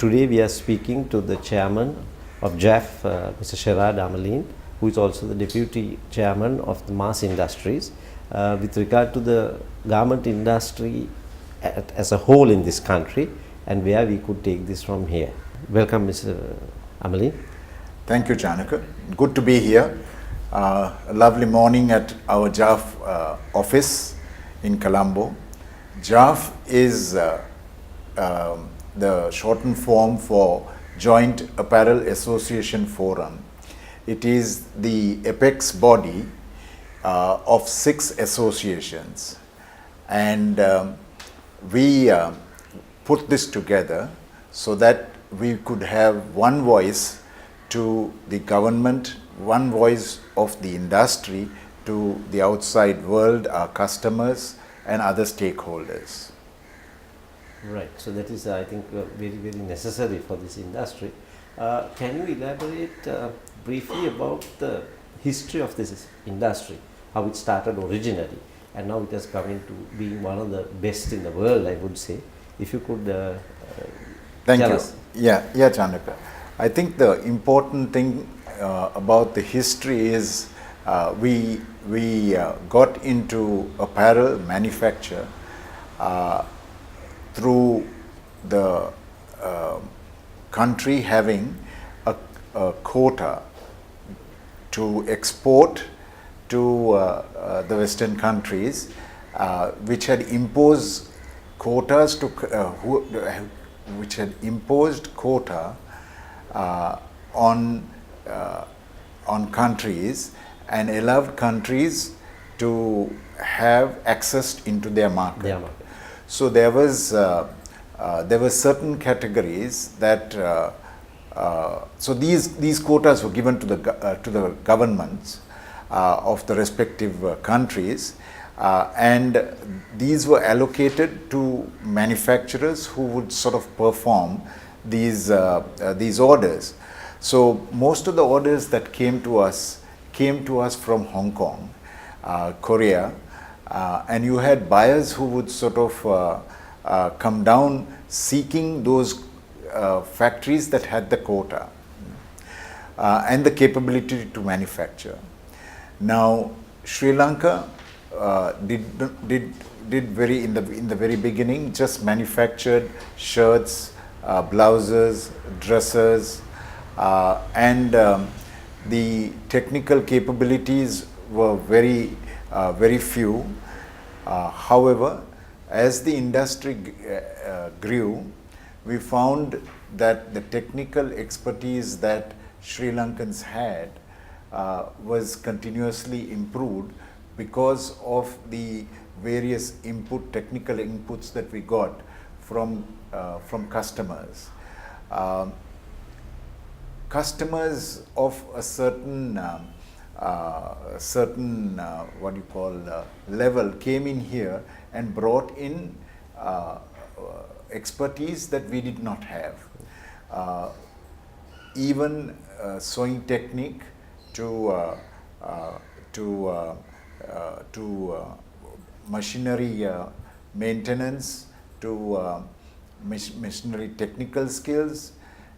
today we are speaking to the chairman of JAF, Mr. Sharad Amalean, who is also the deputy chairman of the mass industries, with regard to the garment industry as a whole in this country and where we could take this from here. Welcome, Mr. Amalean. Thank you, Janaka. Good to be here. A lovely morning at our JAF office in Colombo. JAF is the shortened form for Joint Apparel Association Forum. It is the apex body of 6 associations, and we put this together so that we could have one voice to the government, one voice of the industry to the outside world, our customers and other stakeholders. Right, so that is I think very, very necessary for this industry. Can you elaborate briefly about the history of this industry, how it started originally and now it has come into being one of the best in the world, I would say. If you could Thank tell you. us. Yeah, Janaka. I think the important thing about the history is we got into apparel manufacture through the country having a quota to export to the Western countries, which had imposed quotas to which had imposed quota on countries and allowed countries to have access into their market. So there were certain categories that so these quotas were given to the governments of the respective countries, and these were allocated to manufacturers who would sort of perform these orders. So most of the orders that came to us from Hong Kong, Korea, and you had buyers who would sort of come down seeking those factories that had the quota and the capability to manufacture. Now, Sri Lanka did very in the very beginning just manufactured shirts, blouses, dresses, and the technical capabilities were very few. However, as the industry grew, we found that the technical expertise that Sri Lankans had was continuously improved because of the various technical inputs that we got from customers. Customers of a certain what you call level came in here and brought in expertise that we did not have. Even sewing technique to machinery maintenance, to machinery technical skills,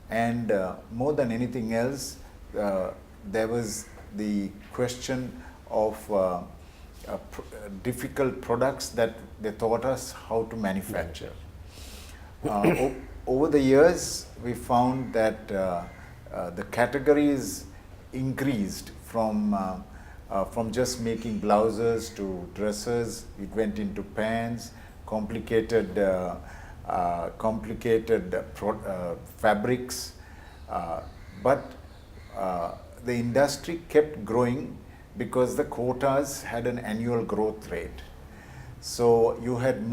and more than anything else, there was the question of difficult products that they taught us how to manufacture. Over the years, we found that the categories increased from just making blouses to dresses. It went into pants, complicated fabrics, but the industry kept growing because the quotas had an annual growth rate. So you had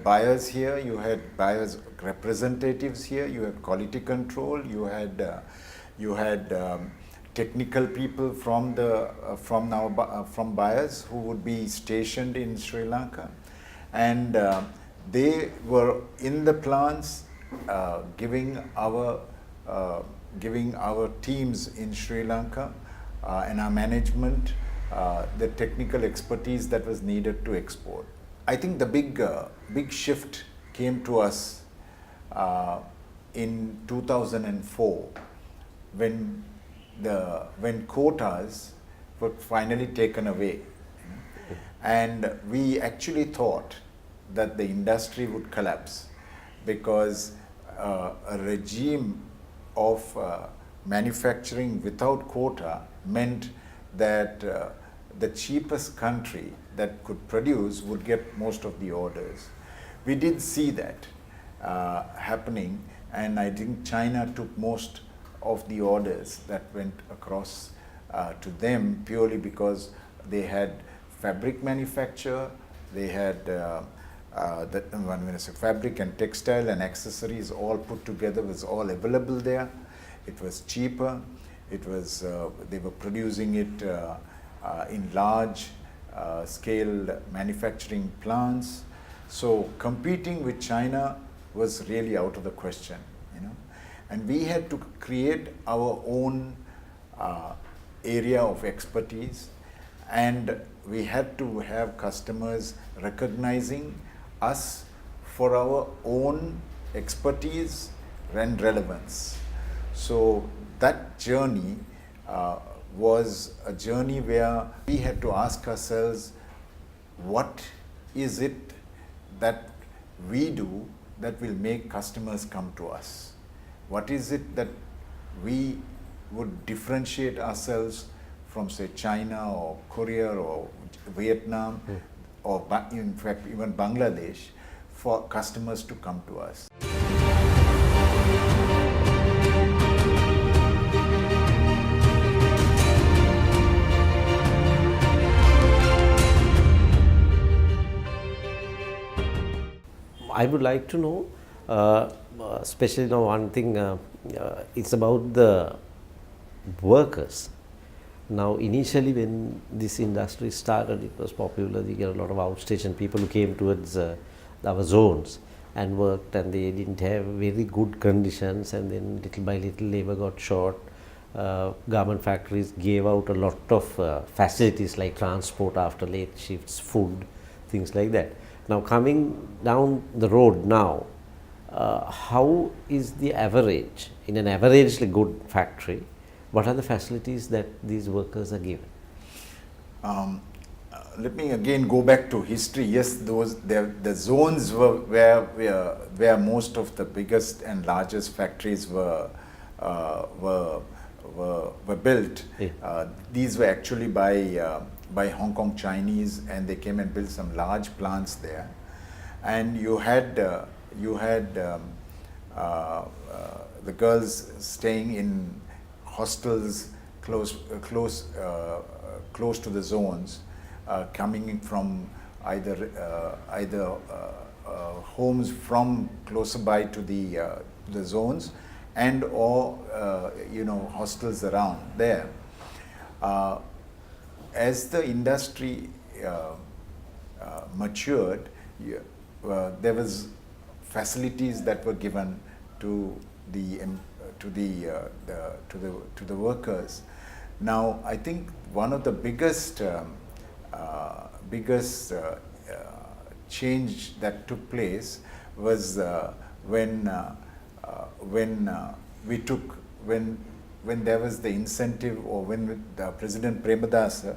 buyers here, you had buyers representatives here, you had quality control, you had technical people from buyers who would be stationed in Sri Lanka, and they were in the plants giving our teams in Sri Lanka and our management the technical expertise that was needed to export. I think the big shift came to us in 2004 when quotas were finally taken away. And we actually thought that the industry would collapse because a regime of manufacturing without quota meant that the cheapest country that could produce would get most of the orders. We did see that happening, and I think China took most of the orders that went across to them purely because they had fabric manufacture, they had when I say fabric and textile and accessories all put together was all available there. It was cheaper. It was they were producing it in large scale manufacturing plants. So competing with China was really out of the question, you know. And we had to create our own area of expertise, and we had to have customers recognizing us for our own expertise and relevance. So that journey was a journey where we had to ask ourselves, what is it that we do that will make customers come to us? What is it that we would differentiate ourselves from, say, China or Korea or Vietnam, or in fact even Bangladesh, for customers to come to us? I would like to know, especially now one thing, it's about the workers. Now, initially when this industry started, it was popular. We get a lot of outstation people who came towards our zones and worked, and they didn't have very good conditions, and then little by little labor got short. Garment factories gave out a lot of facilities like transport after late shifts, food, things like that. Now, coming down the road now, how is the average, in an averagely good factory, what are the facilities that these workers are given? Let me again go back to history. Yes, the zones were where most of the biggest and largest factories were built. Yeah. These were actually by Hong Kong Chinese, and they came and built some large plants there. And you had the girls staying in hostels close to the zones, coming from either homes from closer by to the zones, and or hostels around there. As the industry matured, there was facilities that were given to the workers. Now, I think one of the biggest change that took place was when there was the incentive, or when the President Premadasa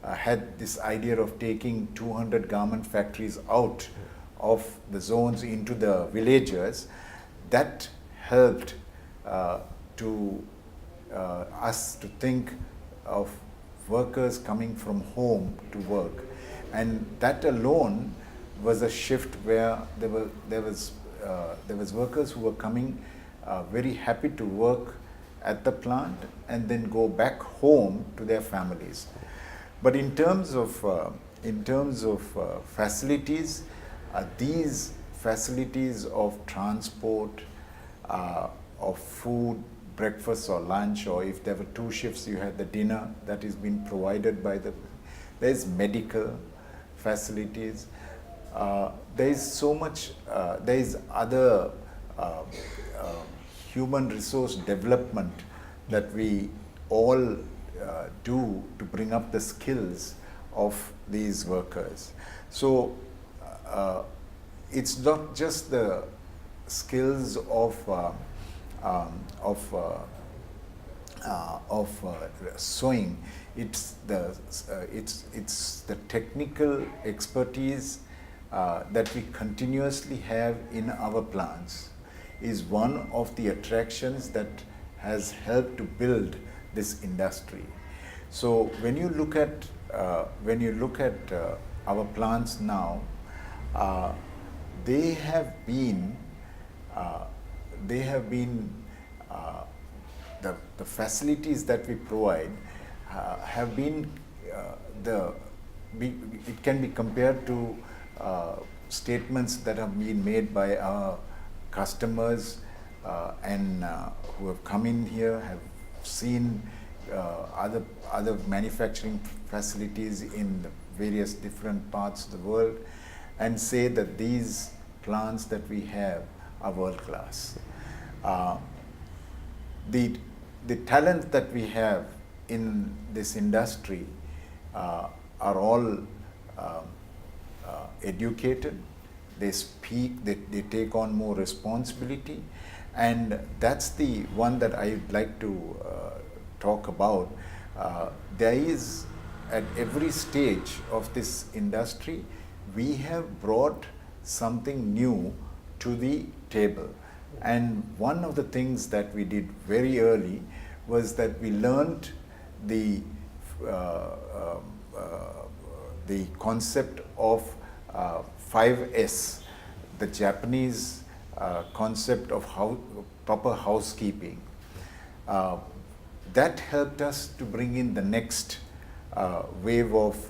had this idea of taking 200 garment factories out of the zones into the villages. That helped to us to think of workers coming from home to work, and that alone was a shift where there was workers who were coming very happy to work at the plant and then go back home to their families. But in terms of facilities, these facilities of transport, of food, breakfast or lunch, or if there were 2 shifts, you had the dinner that is being provided by there's medical facilities. There is so much, there is other human resource development that we all do to bring up the skills of these workers. So it's not just the skills of sewing. It's the technical expertise that we continuously have in our plants is one of the attractions that has helped to build this industry. So when you look at our plants now, they have been the facilities that we provide have been it can be compared to statements that have been made by our customers and who have come in here, have seen other manufacturing facilities in the various different parts of the world, and say that these plants that we have are world class. The talent that we have in this industry are all educated, they speak, they take on more responsibility, and that's the one that I'd like to talk about. There is, at every stage of this industry, we have brought something new to the table. And one of the things that we did very early was that we learned the concept of 5S, the Japanese concept of proper housekeeping. That helped us to bring in the next wave of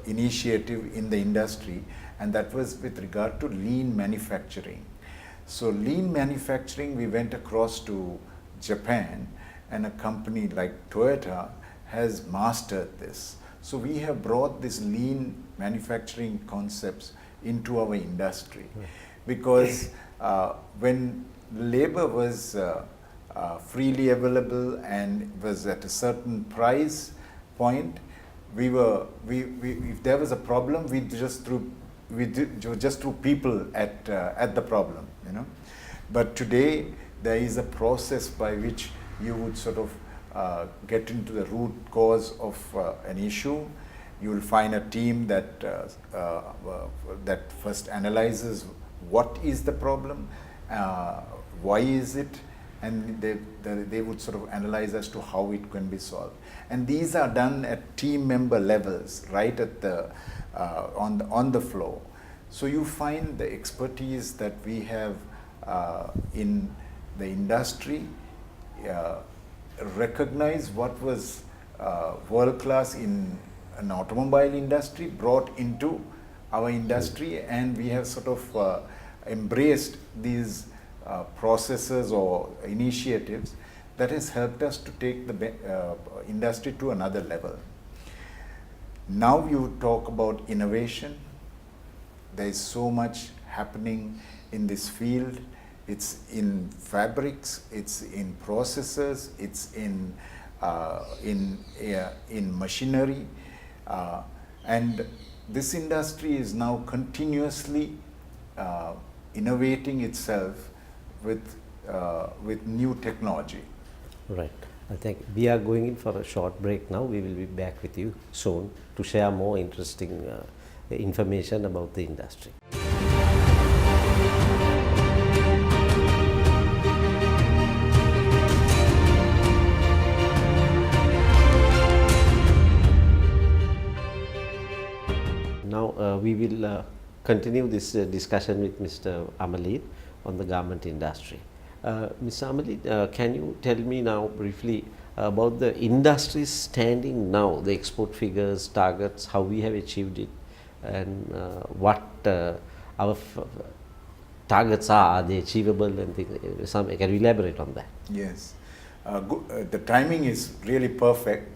initiative in the industry, and that was with regard to lean manufacturing. So lean manufacturing, we went across to Japan, and a company like Toyota has mastered this. So we have brought this lean manufacturing concepts into our industry, because when labor was freely available and was at a certain price point, if there was a problem, we just threw people at the problem, you know. But today there is a process by which you would sort of get into the root cause of an issue. You will find a team that that first analyzes what is the problem, why is it, and they would sort of analyze as to how it can be solved. And these are done at team member levels, right at the on the floor. So you find the expertise that we have in the industry, recognize what was world class in an automobile industry, brought into our industry, and we have sort of embraced these processes or initiatives that has helped us to take the industry to another level. Now you talk about innovation. There is so much happening in this field. It's in fabrics, it's in processes, it's in machinery, and this industry is now continuously innovating itself with new technology. Right. I think we are going in for a short break now. We will be back with you soon to share more interesting information about the industry. Now we will continue this discussion with Mr. Amalean on the garment industry. Mr. Amalean, can you tell me now briefly about the industry's standing now, the export figures, targets, how we have achieved it, and what our targets are they achievable, and things, can you elaborate on that? Yes, the timing is really perfect.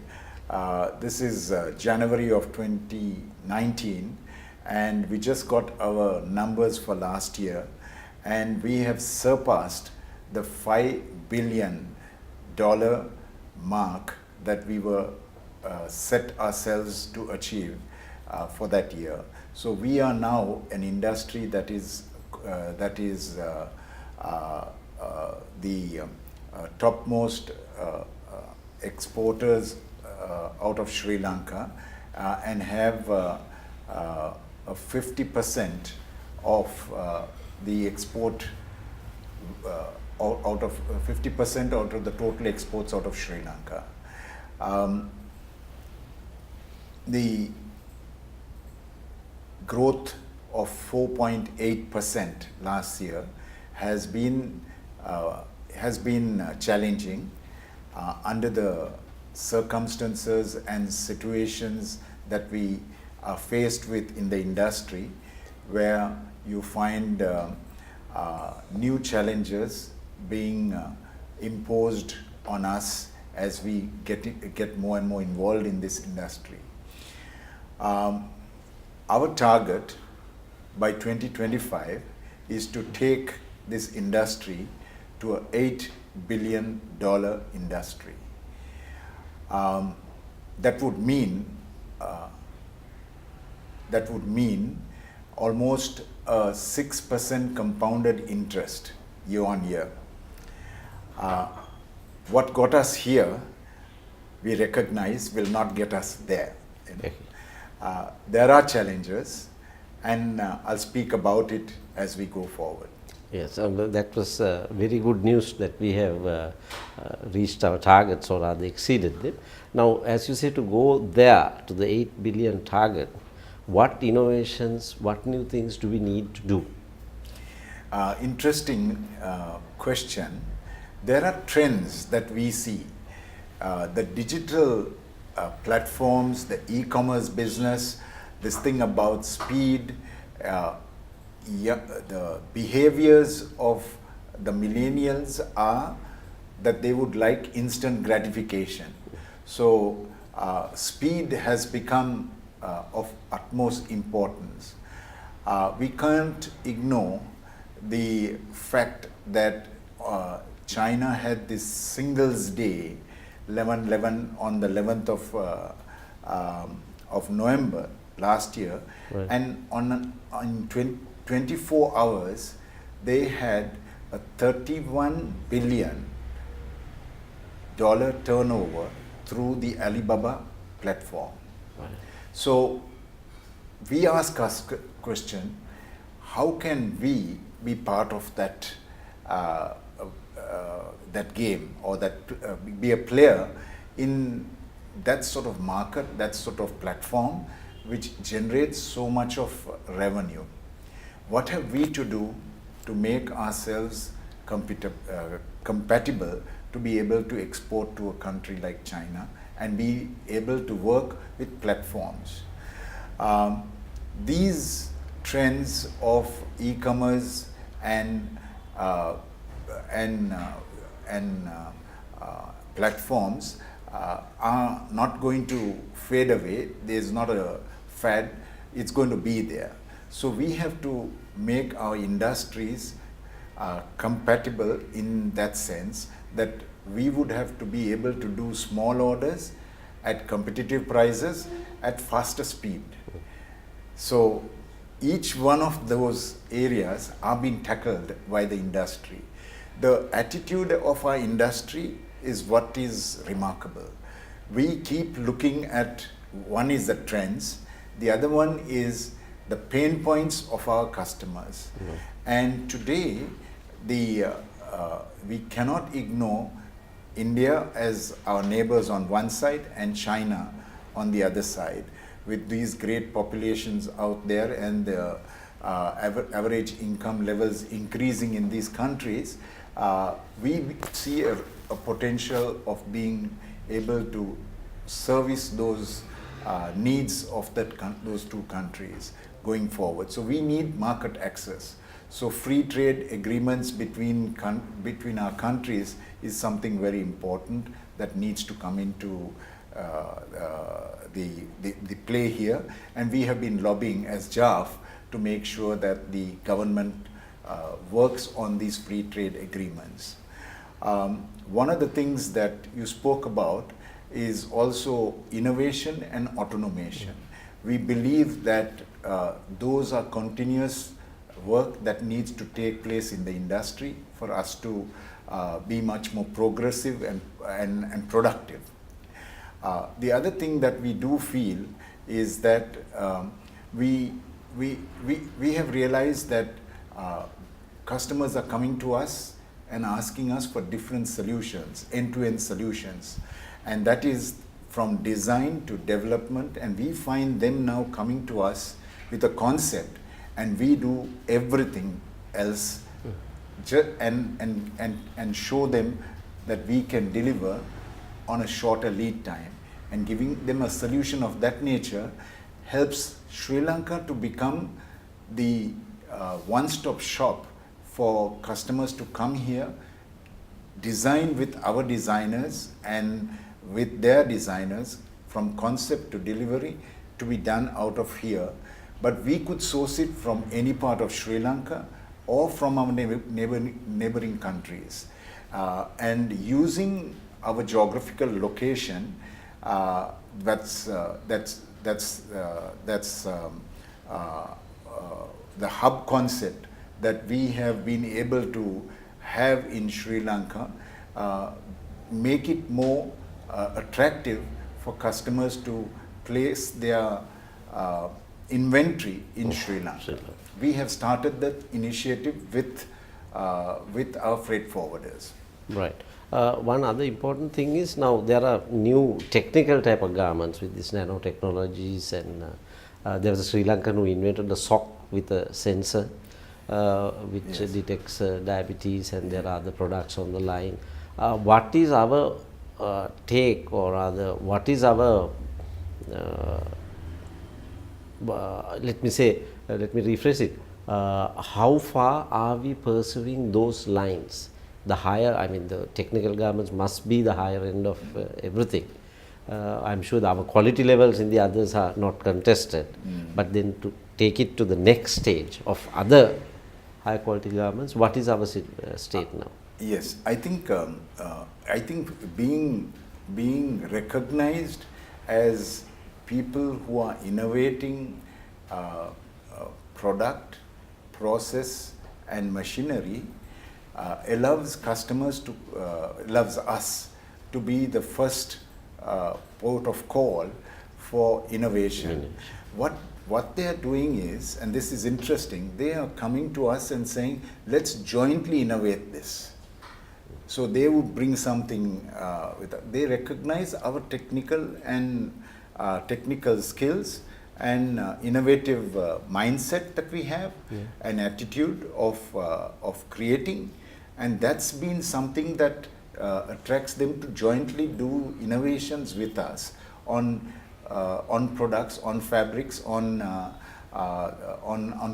This is January of 2019, and we just got our numbers for last year, and we have surpassed the $5 billion mark that we were set ourselves to achieve for that year. So we are now an industry that is the topmost exporters out of Sri Lanka and have a 50% of the export out of 50% out of the total exports out of Sri Lanka. The growth of 4.8% last year has been challenging under the circumstances and situations that we are faced with in the industry, where you find new challenges being imposed on us as we get more and more involved in this industry. Our target by 2025 is to take this industry to an $8 billion industry. That would mean almost a 6% compounded interest year on year. What got us here, we recognize, will not get us there. There are challenges, and I'll speak about it as we go forward. Yes, that was very good news that we have reached our targets, or rather exceeded them. Now, as you say, to go there to the 8 billion target, what innovations, what new things do we need to do? Interesting question. There are trends that we see. The digital platforms, the e-commerce business, this thing about speed, the behaviors of the millennials are that they would like instant gratification. So speed has become of utmost importance. We can't ignore the fact that China had this Singles Day, 11/11, on the 11th of November last year, right. And in 24 hours they had a $31 billion turnover through the Alibaba platform. Right. So we ask us question, how can we be part of that that game, or that be a player in that sort of market, that sort of platform which generates so much of revenue? What have we to do to make ourselves compatible to be able to export to a country like China and be able to work with platforms? These trends of e-commerce and platforms are not going to fade away. There's not a fad, it's going to be there. So we have to make our industries compatible in that sense, that we would have to be able to do small orders at competitive prices at faster speed. So each one of those areas are being tackled by the industry. The attitude of our industry is what is remarkable. We keep looking at, one is the trends, the other one is the pain points of our customers. Mm-hmm. And today, we cannot ignore India as our neighbors on one side and China on the other side. With these great populations out there and the average income levels increasing in these countries, we see a potential of being able to service those needs of those two countries going forward. So we need market access. So free trade agreements between our countries is something very important that needs to come into the play here, and we have been lobbying as JAF to make sure that the government works on these free trade agreements. One of the things that you spoke about is also innovation and automation. We believe that those are continuous work that needs to take place in the industry for us to be much more progressive and productive. The other thing that we do feel is that we have realized that customers are coming to us and asking us for different solutions, end-to-end solutions, and that is from design to development, and we find them now coming to us with a concept, and we do everything else and show them that we can deliver on a shorter lead time, and giving them a solution of that nature helps Sri Lanka to become the one-stop shop for customers to come here, design with our designers and with their designers, from concept to delivery to be done out of here. But we could source it from any part of Sri Lanka or from our neighboring countries. And using our geographical location, that's the hub concept that we have been able to have in Sri Lanka, make it more attractive for customers to place their inventory in Sri Lanka. We have started that initiative with our freight forwarders. Right. One other important thing is now there are new technical type of garments with these nanotechnologies, and there was a Sri Lankan who invented a sock with a sensor which detects diabetes, and there are other products on the line. What is our take, or rather what is our let me rephrase it, how far are we pursuing those lines? The higher, I mean the technical garments must be the higher end of everything. I'm sure our quality levels in the others are not contested, but then to take it to the next stage of other high quality garments, what is our state now? Yes, I think being recognized as people who are innovating product, process and machinery allows customers to, allows us to be the first port of call for innovation. What they are doing is, and this is interesting, they are coming to us and saying, let's jointly innovate this. So they would bring something they recognize our technical and technical skills and innovative mindset that we have, an attitude of creating, and that's been something that attracts them to jointly do innovations with us on products, on fabrics, on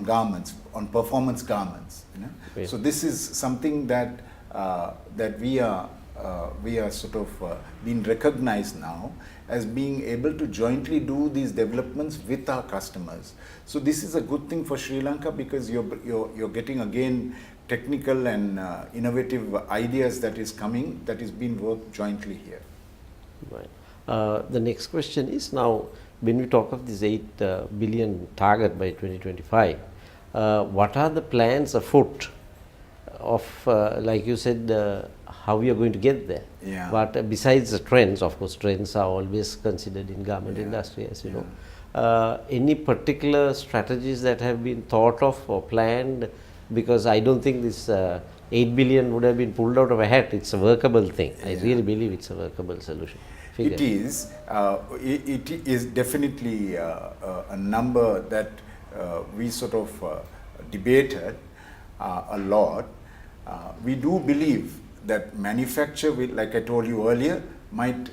garments, on performance garments. You know? Yes. So this is something that that we are sort of being recognized now as being able to jointly do these developments with our customers. So this is a good thing for Sri Lanka, because you're getting again technical and innovative ideas that is coming, that is being worked jointly here. Right. The next question is, now when we talk of this 8 billion target by 2025, what are the plans afoot of, like you said, how we are going to get there? Yeah. But besides the trends, of course, trends are always considered in garment industry, as you know. Any particular strategies that have been thought of or planned? Because I don't think this 8 billion would have been pulled out of a hat. It's a workable thing. I really believe it's a workable solution. Figure. It is. It is definitely a number that we sort of debated a lot. We do believe that manufacture will, like I told you earlier, might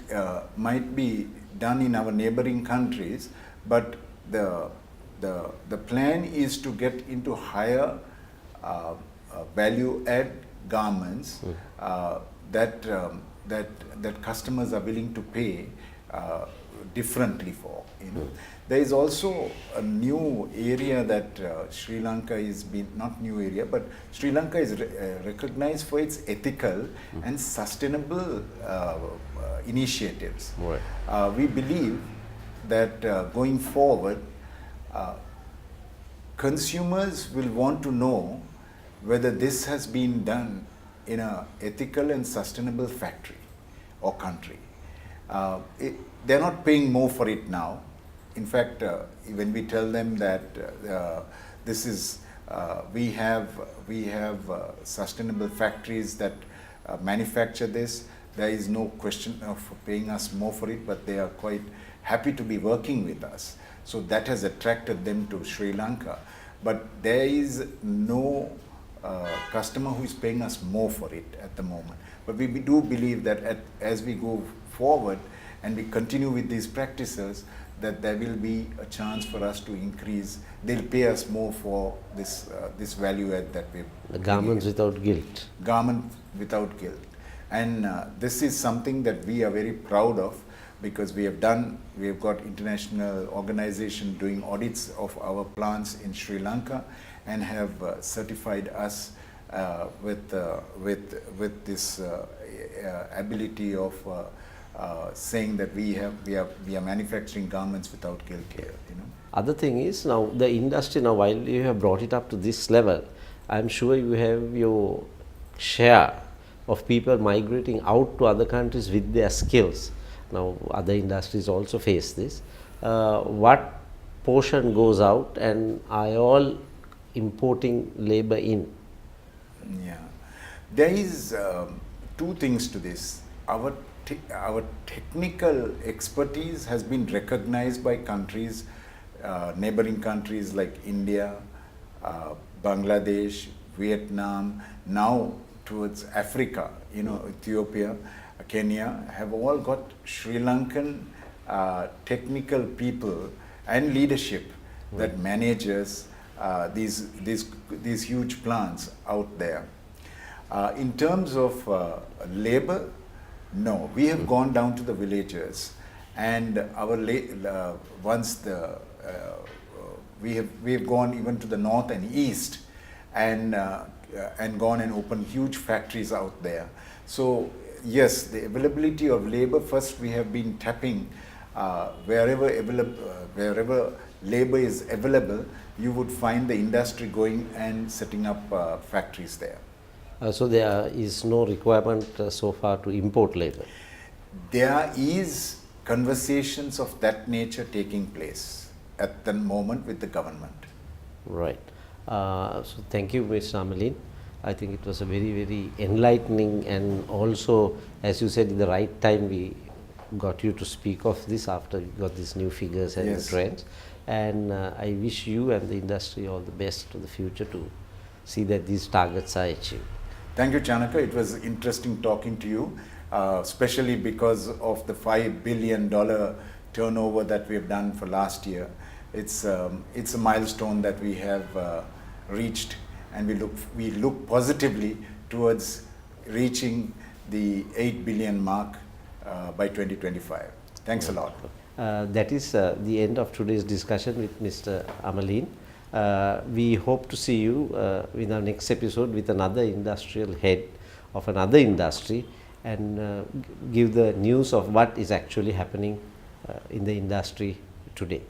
be done in our neighboring countries, but the plan is to get into higher value add garments that customers are willing to pay differently for. You know. There is also a new area that Sri Lanka is not new area, but Sri Lanka is recognized for its ethical and sustainable initiatives. Right. We believe that going forward, consumers will want to know whether this has been done in a ethical and sustainable factory or country. They're not paying more for it now. In fact, when we tell them that this is we have sustainable factories that manufacture this, there is no question of paying us more for it, but they are quite happy to be working with us. So that has attracted them to Sri Lanka. But there is no customer who is paying us more for it at the moment. But we do believe that as we go forward and we continue with these practices, that there will be a chance for us to increase. They'll pay us more for this value add that we've The garments without guilt. Garment without guilt. And this is something that we are very proud of, because we have got international organization doing audits of our plants in Sri Lanka and have certified us with this ability of saying that we are manufacturing garments without guilt here. Other thing is, now the industry, now while you have brought it up to this level, I am sure you have your share of people migrating out to other countries with their skills. Now other industries also face this. What portion goes out, and are all importing labor in? Yeah, there is two things to this. Our technical expertise has been recognized by countries, neighboring countries like India, Bangladesh, Vietnam, now towards Africa, Ethiopia, Kenya, have all got Sri Lankan technical people and leadership that manages these huge plants out there. In terms of labor, no, we have gone down to the villages, and we have gone even to the north and east, and gone and opened huge factories out there. So yes, the availability of labor, first we have been tapping wherever labor is available, you would find the industry going and setting up factories there. So there is no requirement so far to import labor. There is conversations of that nature taking place at the moment with the government. Right. So thank you, Mr. Amalean. I think it was a very, very enlightening, and also, as you said, in the right time we got you to speak of this after you got these new figures and Yes. trends. And I wish you and the industry all the best to the future to see that these targets are achieved. Thank you, Chanaka. It was interesting talking to you, especially because of the $5 billion turnover that we have done for last year. It's a milestone that we have reached, and we look positively towards reaching the 8 billion mark by 2025. Thanks a lot. That is the end of today's discussion with Mr. Amalean. We hope to see you in our next episode with another industrial head of another industry, and give the news of what is actually happening in the industry today.